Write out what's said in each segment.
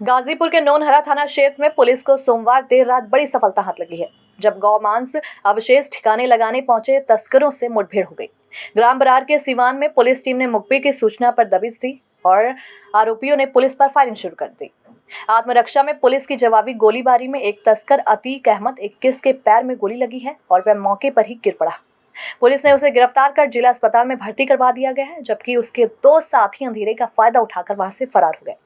गाजीपुर के नौनहरा थाना क्षेत्र में पुलिस को सोमवार देर रात बड़ी सफलता हाथ लगी है, जब गौमांस अवशेष ठिकाने लगाने पहुंचे तस्करों से मुठभेड़ हो गई। ग्राम बरार के सिवान में पुलिस टीम ने मुखबिर की सूचना पर दबिश दी और आरोपियों ने पुलिस पर फायरिंग शुरू कर दी। आत्मरक्षा में पुलिस की जवाबी गोलीबारी में एक तस्कर अतीक अहमद 21 के पैर में गोली लगी है और वह मौके पर ही गिर पड़ा। पुलिस ने उसे गिरफ्तार कर जिला अस्पताल में भर्ती करवा दिया गया है, जबकि उसके 2 साथी अंधेरे का फायदा उठाकर वहां से फरार हो गए।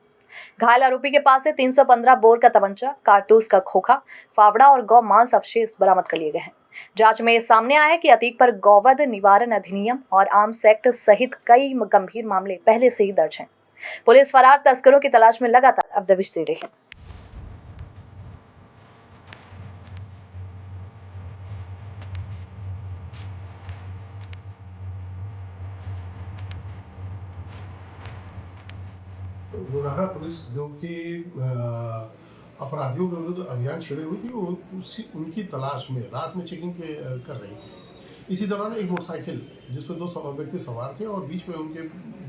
घायल आरोपी के पास से 315 बोर का तमंचा, कारतूस का खोखा, फावड़ा और गौ मांस अवशेष बरामद कर लिए गए हैं। जांच में ये सामने आया है कि अतीक पर गौवध निवारण अधिनियम और आर्म्स एक्ट सहित कई गंभीर मामले पहले से ही दर्ज हैं। पुलिस फरार तस्करों की तलाश में लगातार अब दबिश दे रही है। नौनहरा पुलिस जो कि अपराधियों के विरुद्ध अभियान छेड़े हुई थी, वो उनकी तलाश में रात में चेकिंग कर रही थी। इसी दौरान एक मोटरसाइकिल जिसमें 2 व्यक्ति सवार थे और बीच में उनके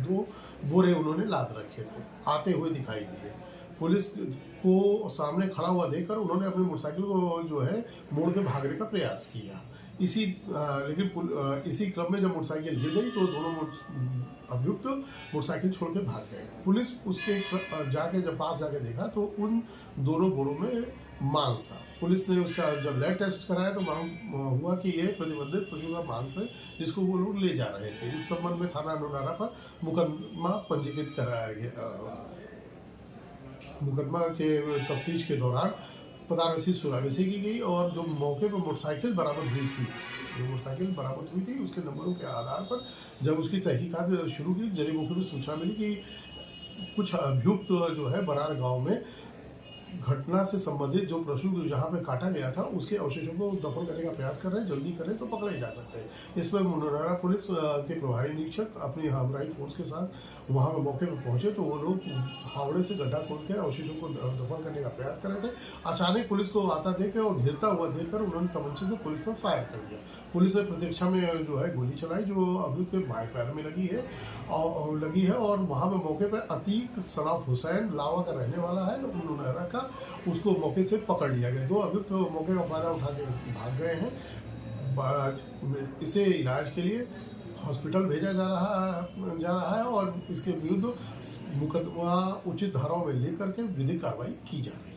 2 बोरे उन्होंने लाद रखे थे, आते हुए दिखाई दिए। पुलिस को सामने खड़ा हुआ देखकर उन्होंने अपनी मोटरसाइकिल को जो है मोड़ के भागने का प्रयास किया। लेकिन इसी क्रम में जब मोटरसाइकिल गिर गई तो दोनों अभियुक्त मोटरसाइकिल छोड़ के भाग गए। पुलिस उसके जाके जब पास जाके देखा तो उन दोनों बोरों में मांस था। पुलिस ने उसका जब लैब टेस्ट कराया तो मालूम हुआ कि यह प्रतिबंधित पशु का मांस है, जिसको वो लोग ले जा रहे थे। इस संबंध में थाना नौनहरा पर मुकदमा पंजीकृत कराया गया। मुकदमा के तफ्तीश के दौरान पता रसीद सुरागसी की गई और जो मौके पर मोटरसाइकिल बरामद हुई थी उसके नंबरों के आधार पर जब उसकी तहकीकात शुरू की, जरी मौके पर सूचना मिली कि कुछ अभियुक्त जो है बरार गांव में घटना से संबंधित जो पशु जहाँ पे काटा गया था उसके अवशेषों को दफन करने का प्रयास कर रहे हैं। जल्दी करें तो पकड़े जा सकते हैं। इस पर नौनहरा पुलिस के प्रभारी निरीक्षक अपनी हमराई फोर्स के साथ वहाँ पे मौके पर पहुंचे तो वो लोग फावड़े से गड्ढा खोद के अवशेषों को दफन करने का प्रयास कर रहे थे। अचानक पुलिस को आता देख और घिरता हुआ देखकर उन्होंने तमंचे से पुलिस पर फायर कर दिया। पुलिस ने प्रतीक्षा में जो है गोली चलाई जो अभियुक्त के बाएं पैर में लगी है और वहाँ पे मौके पर अतीक सनाफ हुसैन लावा का रहने वाला है नौनहरा का, उसको मौके से पकड़ लिया गया। 2 अभियुक्त तो मौके का फायदा उठा के भाग गए हैं। इसे इलाज के लिए हॉस्पिटल भेजा जा रहा है और इसके विरुद्ध मुकदमा उचित धाराओं में लेकर के विधिक कार्रवाई की जा रही है।